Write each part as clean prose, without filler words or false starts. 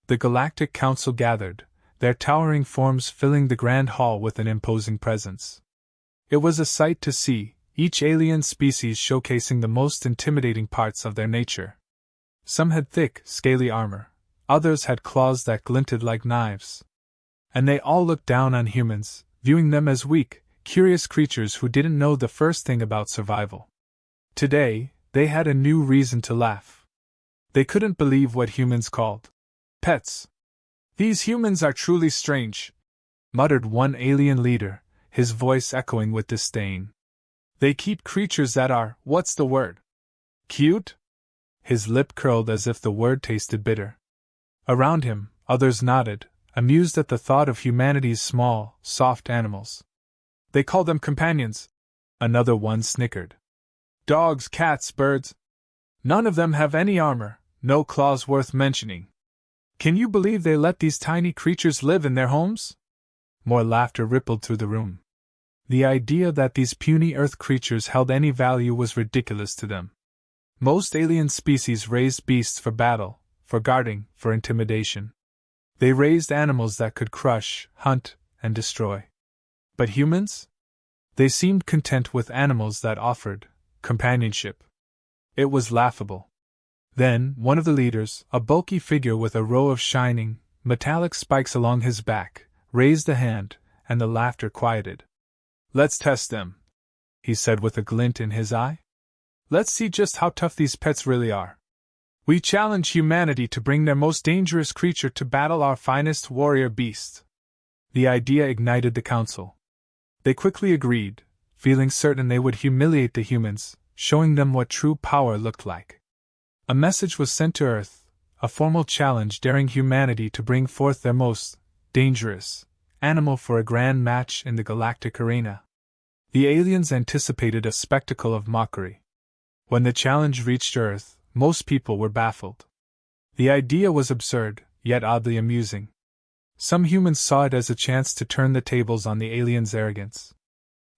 The Galactic Council gathered, their towering forms filling the grand hall with an imposing presence. It was a sight to see, each alien species showcasing the most intimidating parts of their nature. Some had thick, scaly armor, others had claws that glinted like knives. And they all looked down on humans, viewing them as weak, curious creatures who didn't know the first thing about survival. Today, they had a new reason to laugh. They couldn't believe what humans called pets. "These humans are truly strange," muttered one alien leader, his voice echoing with disdain. "They keep creatures that are, what's the word? Cute?" His lip curled as if the word tasted bitter. Around him, others nodded, amused at the thought of humanity's small, soft animals. "They call them companions," another one snickered. "Dogs, cats, birds. None of them have any armor, no claws worth mentioning. Can you believe they let these tiny creatures live in their homes?" More laughter rippled through the room. The idea that these puny Earth creatures held any value was ridiculous to them. Most alien species raised beasts for battle, for guarding, for intimidation. They raised animals that could crush, hunt, and destroy. But humans? They seemed content with animals that offered companionship. It was laughable. Then, one of the leaders, a bulky figure with a row of shining, metallic spikes along his back, raised a hand, and the laughter quieted. "Let's test them," he said with a glint in his eye. "Let's see just how tough these pets really are. We challenge humanity to bring their most dangerous creature to battle our finest warrior beast." The idea ignited the council. They quickly agreed, feeling certain they would humiliate the humans, showing them what true power looked like. A message was sent to Earth, a formal challenge daring humanity to bring forth their most dangerous animal for a grand match in the galactic arena. The aliens anticipated a spectacle of mockery. When the challenge reached Earth, most people were baffled. The idea was absurd, yet oddly amusing. Some humans saw it as a chance to turn the tables on the aliens' arrogance.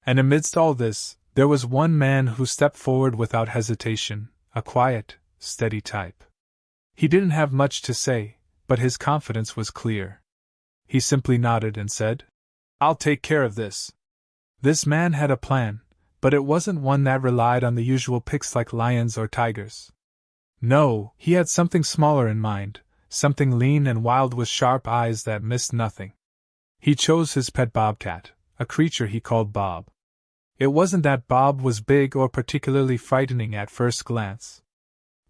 And amidst all this, there was one man who stepped forward without hesitation, a quiet, steady type. He didn't have much to say, but his confidence was clear. He simply nodded and said, "I'll take care of this." This man had a plan, but it wasn't one that relied on the usual picks like lions or tigers. No, he had something smaller in mind, something lean and wild with sharp eyes that missed nothing. He chose his pet Bobcat, a creature he called Bob. It wasn't that Bob was big or particularly frightening at first glance.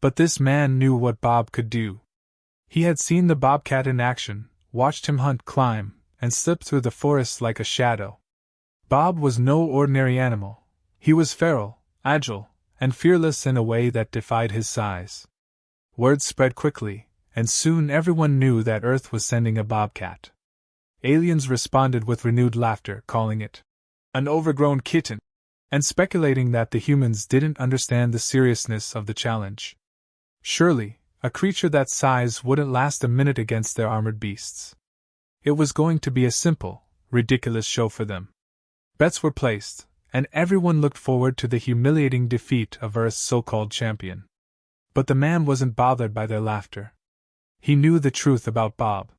But this man knew what Bob could do. He had seen the Bobcat in action, watched him hunt, climb, and slip through the forest like a shadow. Bob was no ordinary animal. He was feral, agile, and fearless in a way that defied his size. Word spread quickly, and soon everyone knew that Earth was sending a Bobcat. Aliens responded with renewed laughter, calling it an overgrown kitten, and speculating that the humans didn't understand the seriousness of the challenge. Surely, a creature that size wouldn't last a minute against their armored beasts. It was going to be a simple, ridiculous show for them. Bets were placed, and everyone looked forward to the humiliating defeat of Earth's so-called champion. But the man wasn't bothered by their laughter. He knew the truth about Bob.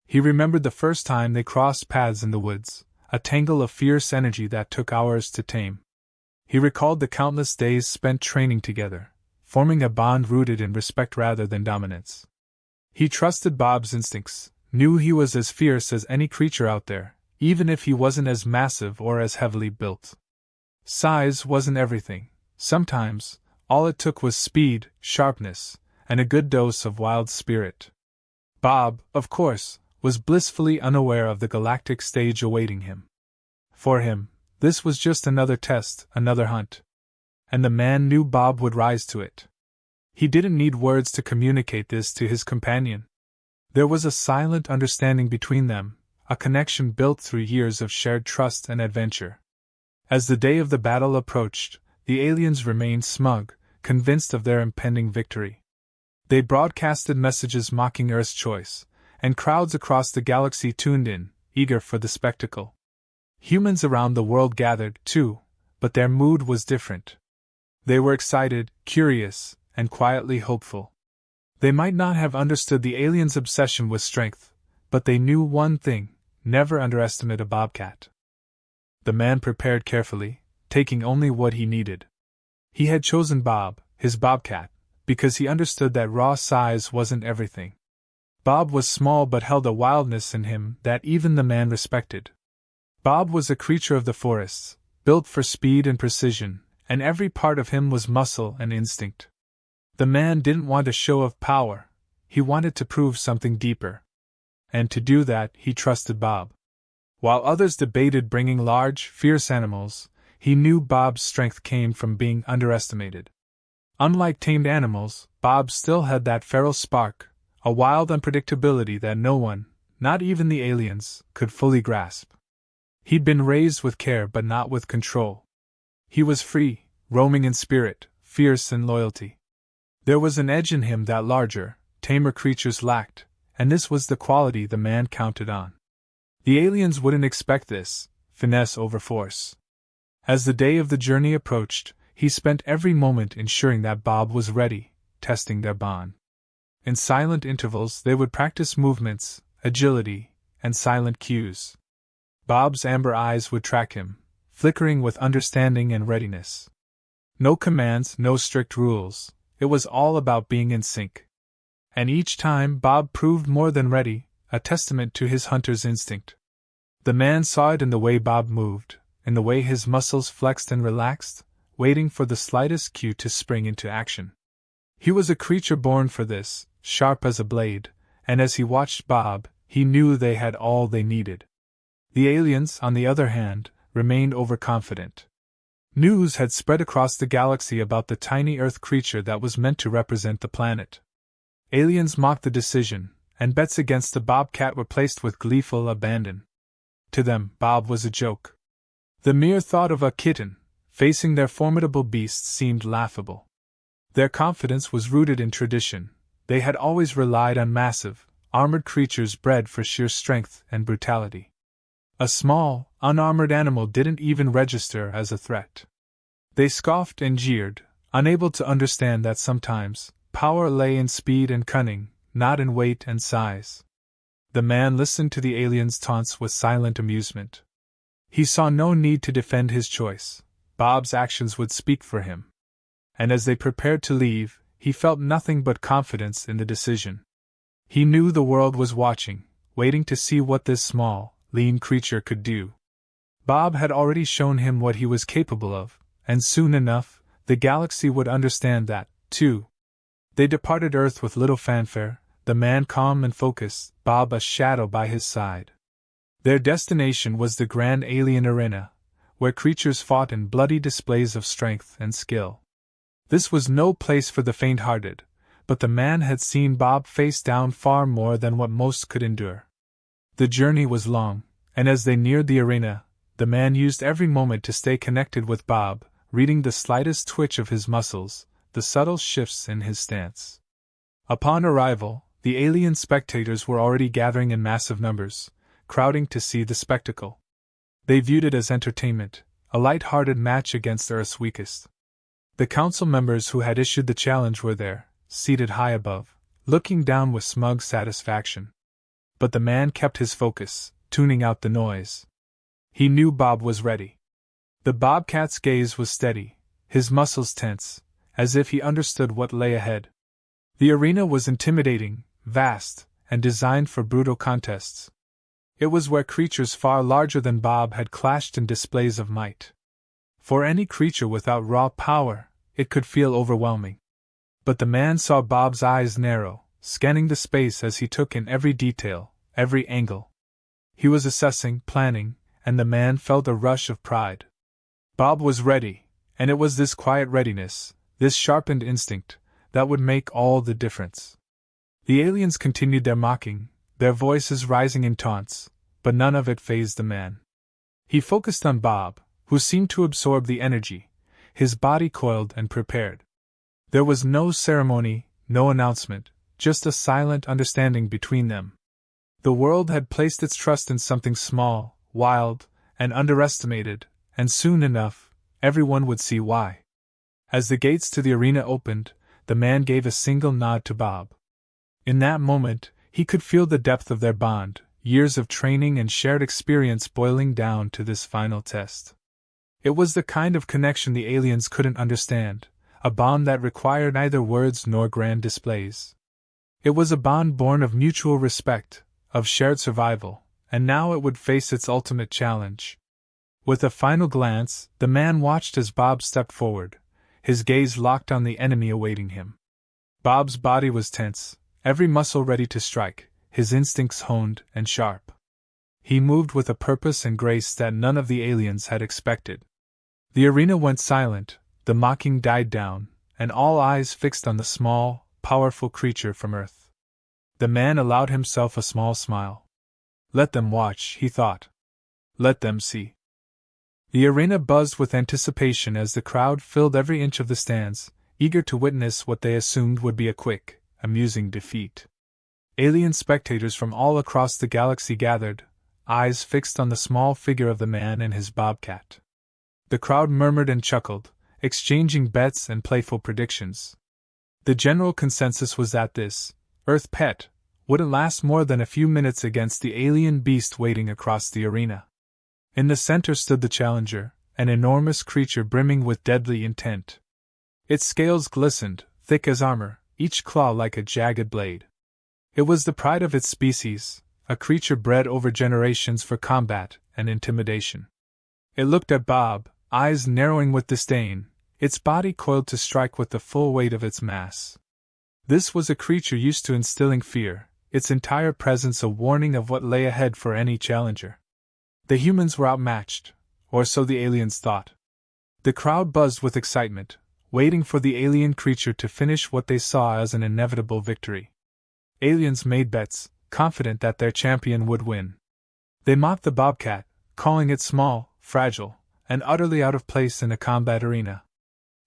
He remembered the first time they crossed paths in the woods, a tangle of fierce energy that took hours to tame. He recalled the countless days spent training together, forming a bond rooted in respect rather than dominance. He trusted Bob's instincts, knew he was as fierce as any creature out there, even if he wasn't as massive or as heavily built. Size wasn't everything. Sometimes, all it took was speed, sharpness, and a good dose of wild spirit. Bob, of course, was blissfully unaware of the galactic stage awaiting him. For him, this was just another test, another hunt. And the man knew Bob would rise to it. He didn't need words to communicate this to his companion. There was a silent understanding between them, a connection built through years of shared trust and adventure. As the day of the battle approached, the aliens remained smug, convinced of their impending victory. They broadcasted messages mocking Earth's choice, and crowds across the galaxy tuned in, eager for the spectacle. Humans around the world gathered, too, but their mood was different. They were excited, curious, and quietly hopeful. They might not have understood the aliens' obsession with strength, but they knew one thing: never underestimate a bobcat. The man prepared carefully, taking only what he needed. He had chosen Bob, his bobcat, because he understood that raw size wasn't everything. Bob was small but held a wildness in him that even the man respected. Bob was a creature of the forests, built for speed and precision, and every part of him was muscle and instinct. The man didn't want a show of power, he wanted to prove something deeper. And to do that, he trusted Bob. While others debated bringing large, fierce animals, he knew Bob's strength came from being underestimated. Unlike tamed animals, Bob still had that feral spark, a wild unpredictability that no one, not even the aliens, could fully grasp. He'd been raised with care but not with control. He was free, roaming in spirit, fierce in loyalty. There was an edge in him that larger, tamer creatures lacked, and this was the quality the man counted on. The aliens wouldn't expect this: finesse over force. As the day of the journey approached, he spent every moment ensuring that Bob was ready, testing their bond. In silent intervals they would practice movements, agility, and silent cues. Bob's amber eyes would track him, flickering with understanding and readiness. No commands, no strict rules, it was all about being in sync. And each time Bob proved more than ready, a testament to his hunter's instinct. The man saw it in the way Bob moved, in the way his muscles flexed and relaxed, waiting for the slightest cue to spring into action. He was a creature born for this, sharp as a blade, and as he watched Bob, he knew they had all they needed. The aliens, on the other hand, remained overconfident. News had spread across the galaxy about the tiny Earth creature that was meant to represent the planet. Aliens mocked the decision, and bets against the bobcat were placed with gleeful abandon. To them, Bob was a joke. The mere thought of a kitten facing their formidable beast seemed laughable. Their confidence was rooted in tradition. They had always relied on massive, armored creatures bred for sheer strength and brutality. A small, unarmored animal didn't even register as a threat. They scoffed and jeered, unable to understand that sometimes power lay in speed and cunning, not in weight and size. The man listened to the aliens' taunts with silent amusement. He saw no need to defend his choice. Bob's actions would speak for him. And as they prepared to leave, he felt nothing but confidence in the decision. He knew the world was watching, waiting to see what this small, lean creature could do. Bob had already shown him what he was capable of, and soon enough, the galaxy would understand that, too. They departed Earth with little fanfare, the man calm and focused, Bob a shadow by his side. Their destination was the grand alien arena, where creatures fought in bloody displays of strength and skill. This was no place for the faint-hearted, but the man had seen Bob face down far more than what most could endure. The journey was long, and as they neared the arena, the man used every moment to stay connected with Bob, reading the slightest twitch of his muscles, the subtle shifts in his stance. Upon arrival, the alien spectators were already gathering in massive numbers, crowding to see the spectacle. They viewed it as entertainment, a light-hearted match against Earth's weakest. The council members who had issued the challenge were there, seated high above, looking down with smug satisfaction. But the man kept his focus, tuning out the noise. He knew Bob was ready. The bobcat's gaze was steady, his muscles tense, as if he understood what lay ahead. The arena was intimidating, vast, and designed for brutal contests. It was where creatures far larger than Bob had clashed in displays of might. For any creature without raw power, it could feel overwhelming. But the man saw Bob's eyes narrow, scanning the space as he took in every detail, every angle. He was assessing, planning, and the man felt a rush of pride. Bob was ready, and it was this quiet readiness, this sharpened instinct, that would make all the difference. The aliens continued their mocking, their voices rising in taunts, but none of it fazed the man. He focused on Bob, who seemed to absorb the energy, his body coiled and prepared. There was no ceremony, no announcement, just a silent understanding between them. The world had placed its trust in something small, wild, and underestimated, and soon enough, everyone would see why. As the gates to the arena opened, the man gave a single nod to Bob. In that moment, he could feel the depth of their bond, years of training and shared experience boiling down to this final test. It was the kind of connection the aliens couldn't understand, a bond that required neither words nor grand displays. It was a bond born of mutual respect, of shared survival, and now it would face its ultimate challenge. With a final glance, the man watched as Bob stepped forward, his gaze locked on the enemy awaiting him. Bob's body was tense, every muscle ready to strike, his instincts honed and sharp. He moved with a purpose and grace that none of the aliens had expected. The arena went silent, the mocking died down, and all eyes fixed on the small, powerful creature from Earth. The man allowed himself a small smile. Let them watch, he thought. Let them see. The arena buzzed with anticipation as the crowd filled every inch of the stands, eager to witness what they assumed would be a quick, amusing defeat. Alien spectators from all across the galaxy gathered, eyes fixed on the small figure of the man and his bobcat. The crowd murmured and chuckled, exchanging bets and playful predictions. The general consensus was that this Earth pet wouldn't last more than a few minutes against the alien beast waiting across the arena. In the center stood the challenger, an enormous creature brimming with deadly intent. Its scales glistened, thick as armor, each claw like a jagged blade. It was the pride of its species, a creature bred over generations for combat and intimidation. It looked at Bob, eyes narrowing with disdain, its body coiled to strike with the full weight of its mass. This was a creature used to instilling fear, its entire presence a warning of what lay ahead for any challenger. The humans were outmatched, or so the aliens thought. The crowd buzzed with excitement, waiting for the alien creature to finish what they saw as an inevitable victory. Aliens made bets, confident that their champion would win. They mocked the bobcat, calling it small, fragile, and utterly out of place in a combat arena.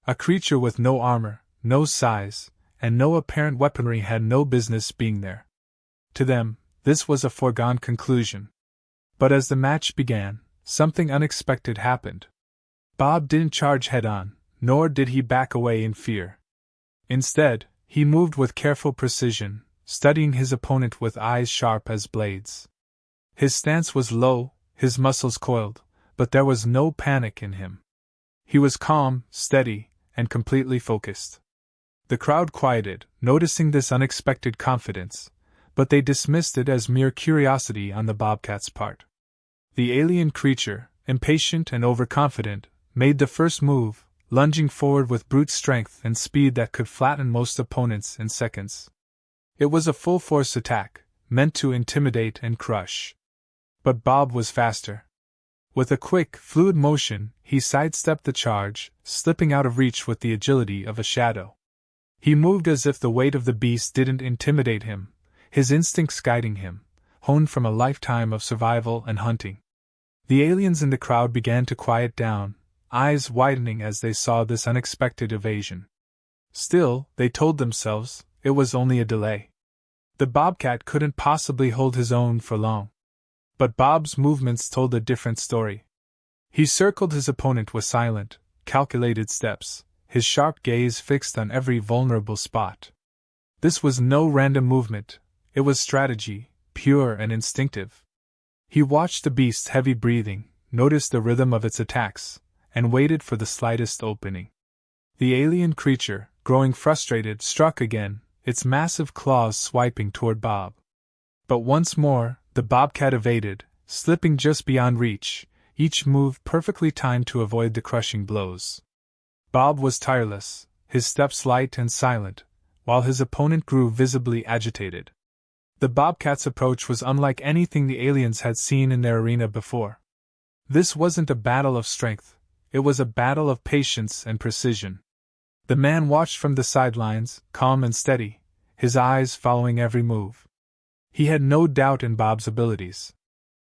A creature with no armor, no size, and no apparent weaponry had no business being there. To them, this was a foregone conclusion. But as the match began, something unexpected happened. Bob didn't charge head-on, nor did he back away in fear. Instead, he moved with careful precision, studying his opponent with eyes sharp as blades. His stance was low, his muscles coiled, but there was no panic in him. He was calm, steady, and completely focused. The crowd quieted, noticing this unexpected confidence, but they dismissed it as mere curiosity on the bobcat's part. The alien creature, impatient and overconfident, made the first move, lunging forward with brute strength and speed that could flatten most opponents in seconds. It was a full-force attack, meant to intimidate and crush. But Bob was faster. With a quick, fluid motion, he sidestepped the charge, slipping out of reach with the agility of a shadow. He moved as if the weight of the beast didn't intimidate him, his instincts guiding him, honed from a lifetime of survival and hunting. The aliens in the crowd began to quiet down, eyes widening as they saw this unexpected evasion. Still, they told themselves, it was only a delay. The bobcat couldn't possibly hold his own for long. But Bob's movements told a different story. He circled his opponent with silent, calculated steps, his sharp gaze fixed on every vulnerable spot. This was no random movement, it was strategy, pure and instinctive. He watched the beast's heavy breathing, noticed the rhythm of its attacks, and waited for the slightest opening. The alien creature, growing frustrated, struck again, its massive claws swiping toward Bob. But once more, the bobcat evaded, slipping just beyond reach, each move perfectly timed to avoid the crushing blows. Bob was tireless, his steps light and silent, while his opponent grew visibly agitated. The bobcat's approach was unlike anything the aliens had seen in their arena before. This wasn't a battle of strength, it was a battle of patience and precision. The man watched from the sidelines, calm and steady, his eyes following every move. He had no doubt in Bob's abilities.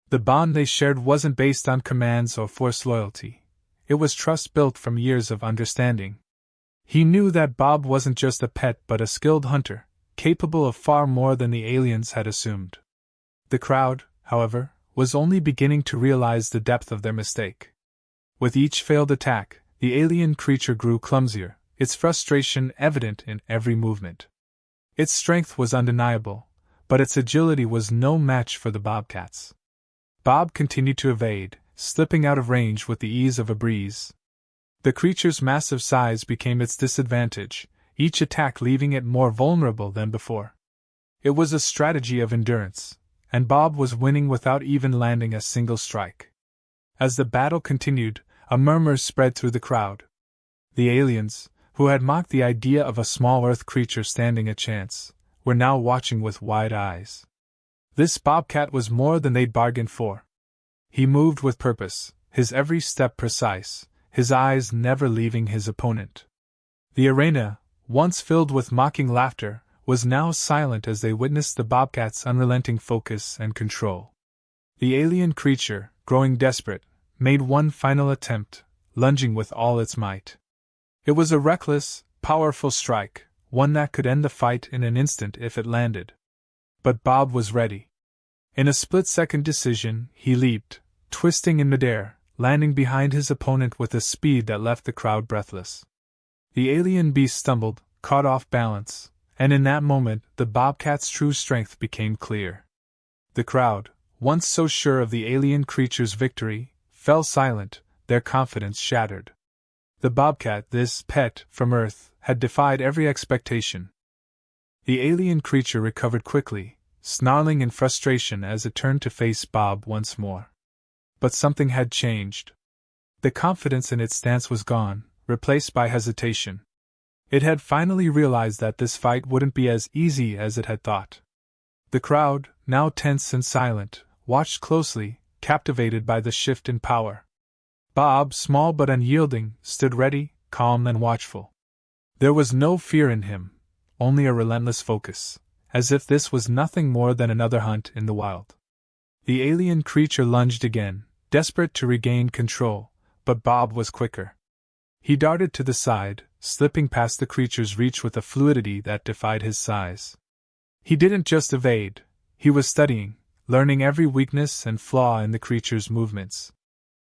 The bond they shared wasn't based on commands or forced loyalty. It was trust built from years of understanding. He knew that Bob wasn't just a pet but a skilled hunter, capable of far more than the aliens had assumed. The crowd, however, was only beginning to realize the depth of their mistake. With each failed attack, the alien creature grew clumsier, its frustration evident in every movement. Its strength was undeniable, but its agility was no match for the Bobcat's. Bob continued to evade, slipping out of range with the ease of a breeze. The creature's massive size became its disadvantage, each attack leaving it more vulnerable than before. It was a strategy of endurance, and Bob was winning without even landing a single strike. As the battle continued, a murmur spread through the crowd. The aliens, who had mocked the idea of a small Earth creature standing a chance, were now watching with wide eyes. This Bobcat was more than they'd bargained for. He moved with purpose, his every step precise, his eyes never leaving his opponent. The arena, once filled with mocking laughter, was now silent as they witnessed the Bobcat's unrelenting focus and control. The alien creature, growing desperate, made one final attempt, lunging with all its might. It was a reckless, powerful strike, one that could end the fight in an instant if it landed. But Bob was ready. In a split-second decision, he leaped, twisting in midair, landing behind his opponent with a speed that left the crowd breathless. The alien beast stumbled, caught off balance, and in that moment the Bobcat's true strength became clear. The crowd, once so sure of the alien creature's victory, fell silent, their confidence shattered. The Bobcat, this pet from Earth, had defied every expectation. The alien creature recovered quickly, snarling in frustration as it turned to face Bob once more. But something had changed. The confidence in its stance was gone, replaced by hesitation. It had finally realized that this fight wouldn't be as easy as it had thought. The crowd, now tense and silent, watched closely, captivated by the shift in power. Bob, small but unyielding, stood ready, calm and watchful. There was no fear in him, only a relentless focus, as if this was nothing more than another hunt in the wild. The alien creature lunged again, desperate to regain control, but Bob was quicker. He darted to the side, slipping past the creature's reach with a fluidity that defied his size. He didn't just evade, he was studying, learning every weakness and flaw in the creature's movements.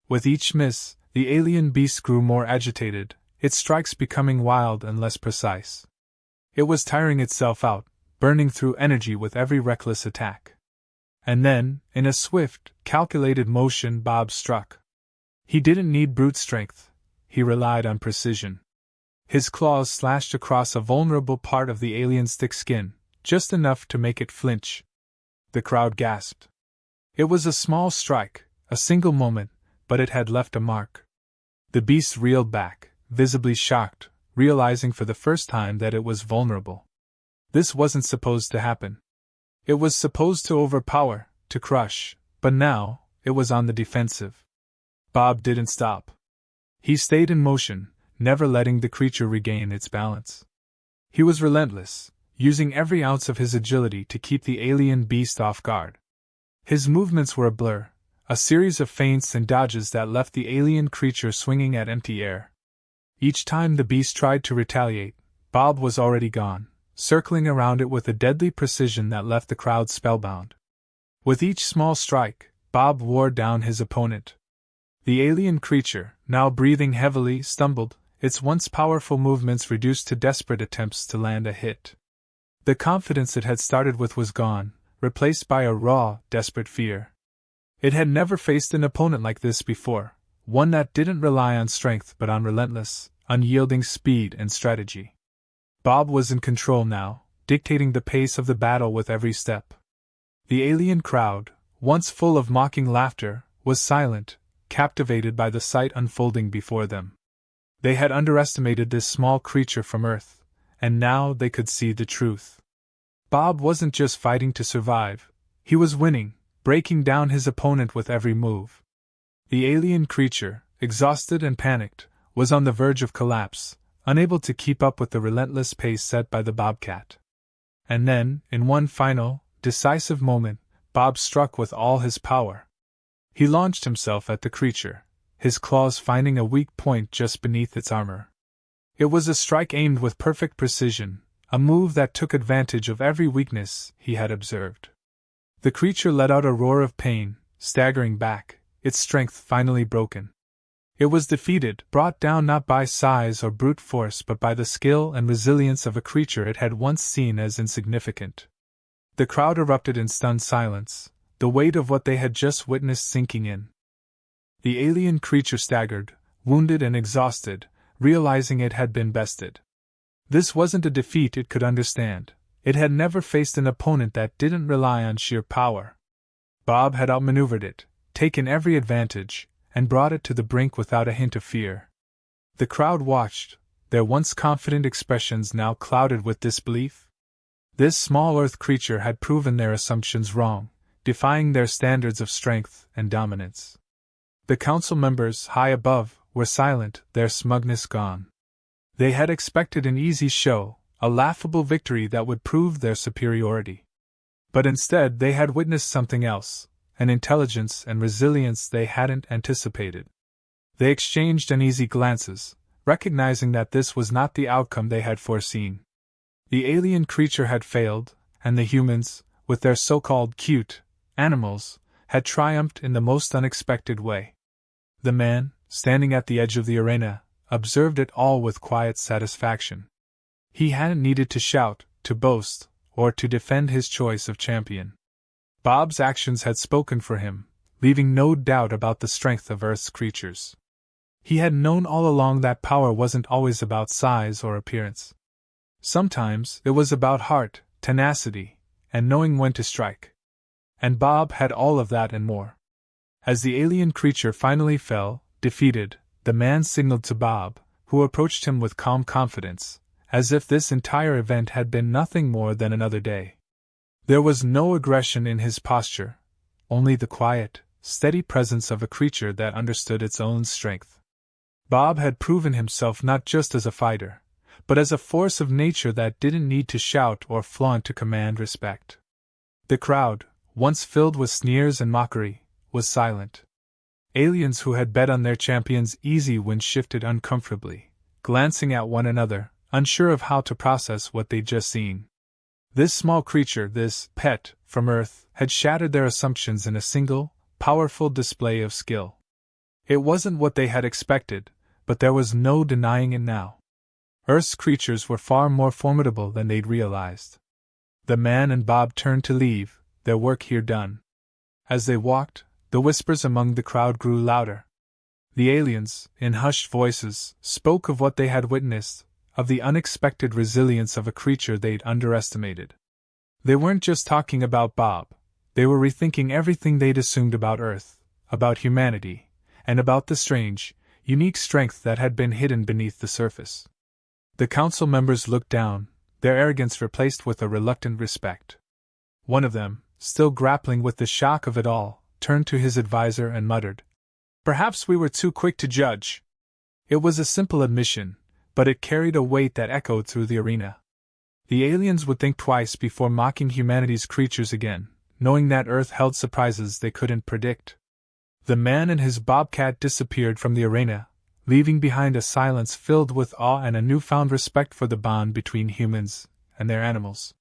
With each miss, the alien beast grew more agitated, its strikes becoming wild and less precise. It was tiring itself out, burning through energy with every reckless attack. And then, in a swift, calculated motion, Bob struck. He didn't need brute strength, he relied on precision. His claws slashed across a vulnerable part of the alien's thick skin, just enough to make it flinch. The crowd gasped. It was a small strike, a single moment, but it had left a mark. The beast reeled back, visibly shocked, realizing for the first time that it was vulnerable. This wasn't supposed to happen. It was supposed to overpower, to crush, but now, it was on the defensive. Bob didn't stop. He stayed in motion, never letting the creature regain its balance. He was relentless, using every ounce of his agility to keep the alien beast off guard. His movements were a blur, a series of feints and dodges that left the alien creature swinging at empty air. Each time the beast tried to retaliate, Bob was already gone, circling around it with a deadly precision that left the crowd spellbound. With each small strike, Bob wore down his opponent. The alien creature, now breathing heavily, stumbled, its once powerful movements reduced to desperate attempts to land a hit. The confidence it had started with was gone, replaced by a raw, desperate fear. It had never faced an opponent like this before, one that didn't rely on strength but on relentless, unyielding speed and strategy. Bob was in control now, dictating the pace of the battle with every step. The alien crowd, once full of mocking laughter, was silent, captivated by the sight unfolding before them. They had underestimated this small creature from Earth, and now they could see the truth. Bob wasn't just fighting to survive, he was winning, breaking down his opponent with every move. The alien creature, exhausted and panicked, was on the verge of collapse, unable to keep up with the relentless pace set by the Bobcat. And then, in one final, decisive moment, Bob struck with all his power. He launched himself at the creature, his claws finding a weak point just beneath its armor. It was a strike aimed with perfect precision, a move that took advantage of every weakness he had observed. The creature let out a roar of pain, staggering back, its strength finally broken. It was defeated, brought down not by size or brute force but by the skill and resilience of a creature it had once seen as insignificant. The crowd erupted in stunned silence, the weight of what they had just witnessed sinking in. The alien creature staggered, wounded and exhausted, realizing it had been bested. This wasn't a defeat it could understand. It had never faced an opponent that didn't rely on sheer power. Bob had outmaneuvered it, taken every advantage, and brought it to the brink without a hint of fear. The crowd watched, their once confident expressions now clouded with disbelief. This small earth creature had proven their assumptions wrong, defying their standards of strength and dominance. The council members, high above, were silent, their smugness gone. They had expected an easy show, a laughable victory that would prove their superiority. But instead they had witnessed something else, an intelligence and resilience they hadn't anticipated. They exchanged uneasy glances, recognizing that this was not the outcome they had foreseen. The alien creature had failed, and the humans, with their so-called cute animals, had triumphed in the most unexpected way. The man, standing at the edge of the arena, observed it all with quiet satisfaction. He hadn't needed to shout, to boast, or to defend his choice of champion. Bob's actions had spoken for him, leaving no doubt about the strength of Earth's creatures. He had known all along that power wasn't always about size or appearance. Sometimes it was about heart, tenacity, and knowing when to strike. And Bob had all of that and more. As the alien creature finally fell, defeated, the man signaled to Bob, who approached him with calm confidence, as if this entire event had been nothing more than another day. There was no aggression in his posture, only the quiet, steady presence of a creature that understood its own strength. Bob had proven himself not just as a fighter, but as a force of nature that didn't need to shout or flaunt to command respect. The crowd, once filled with sneers and mockery, was silent. Aliens who had bet on their champion's easy win shifted uncomfortably, glancing at one another, unsure of how to process what they'd just seen. This small creature, this pet from Earth, had shattered their assumptions in a single, powerful display of skill. It wasn't what they had expected, but there was no denying it now. Earth's creatures were far more formidable than they'd realized. The man and Bob turned to leave, their work here done. As they walked, the whispers among the crowd grew louder. The aliens, in hushed voices, spoke of what they had witnessed, of the unexpected resilience of a creature they'd underestimated. They weren't just talking about Bob, they were rethinking everything they'd assumed about Earth, about humanity, and about the strange, unique strength that had been hidden beneath the surface. The council members looked down, their arrogance replaced with a reluctant respect. One of them, still grappling with the shock of it all, turned to his advisor and muttered, "Perhaps we were too quick to judge." It was a simple admission, but it carried a weight that echoed through the arena. The aliens would think twice before mocking humanity's creatures again, knowing that Earth held surprises they couldn't predict. The man and his Bobcat disappeared from the arena, leaving behind a silence filled with awe and a newfound respect for the bond between humans and their animals.